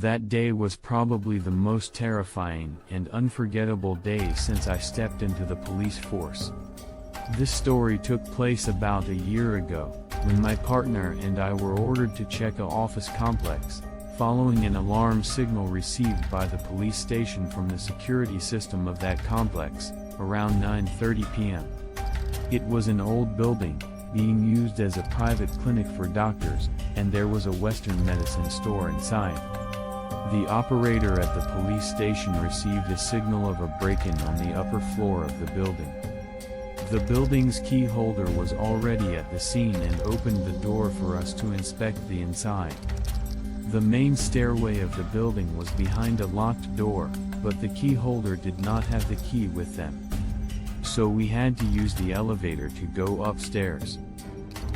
That day was probably the most terrifying and unforgettable day since I stepped into the police force. This story took place about a year ago, when my partner and I were ordered to check an office complex, following an alarm signal received by the police station from the security system of that complex, around 9:30 p.m. It was an old building, being used as a private clinic for doctors, and there was a Western medicine store inside. The operator at the police station received a signal of a break-in on the upper floor of the building. The building's key holder was already at the scene and opened the door for us to inspect the inside. The main stairway of the building was behind a locked door, but the key holder did not have the key with them. So we had to use the elevator to go upstairs.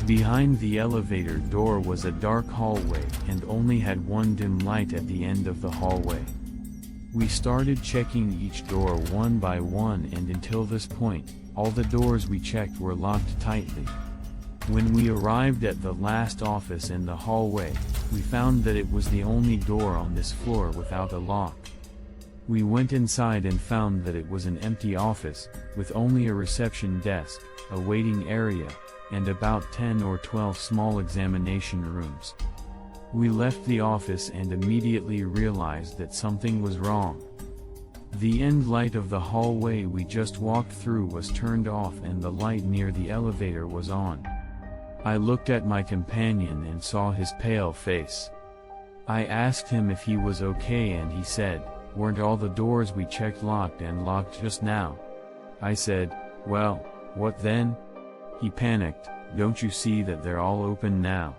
Behind the elevator door was a dark hallway and only had one dim light at the end of the hallway. We started checking each door one by one, and until this point, all the doors we checked were locked tightly. When we arrived at the last office in the hallway, we found that it was the only door on this floor without a lock. We went inside and found that it was an empty office, with only a reception desk, a waiting area, and about 10 or 12 small examination rooms. We left the office and immediately realized that something was wrong. The end light of the hallway we just walked through was turned off and the light near the elevator was on. I looked at my companion and saw his pale face. I asked him if he was okay and he said, "Weren't all the doors we checked locked and locked just now?" I said, "Well, what then?" He panicked, "Don't you see that they're all open now?"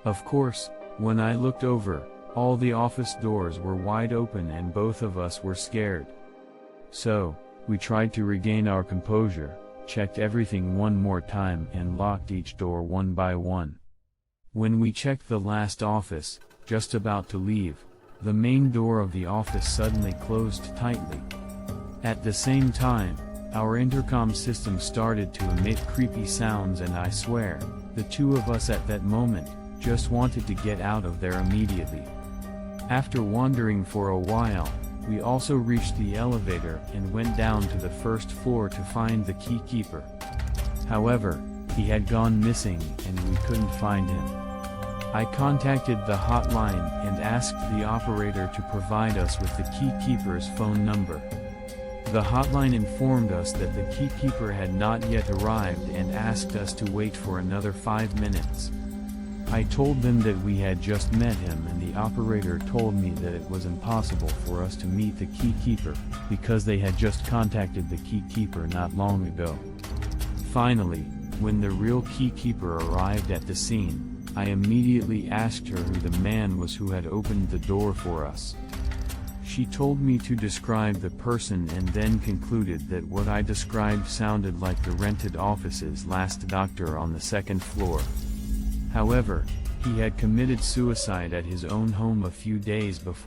Of course, when I looked over, all the office doors were wide open and both of us were scared. So, we tried to regain our composure, checked everything one more time and locked each door one by one. When we checked the last office, just about to leave, the main door of the office suddenly closed tightly. At the same time, our intercom system started to emit creepy sounds, and I swear, the two of us at that moment just wanted to get out of there immediately. After wandering for a while, we also reached the elevator and went down to the first floor to find the key keeper. However, he had gone missing and we couldn't find him. I contacted the hotline and asked the operator to provide us with the key keeper's phone number. The hotline informed us that the key keeper had not yet arrived and asked us to wait for another 5 minutes. I told them that we had just met him, and the operator told me that it was impossible for us to meet the key keeper, because they had just contacted the key keeper not long ago. Finally, when the real key keeper arrived at the scene, I immediately asked her who the man was who had opened the door for us. She told me to describe the person and then concluded that what I described sounded like the rented office's last doctor on the second floor. However, he had committed suicide at his own home a few days before.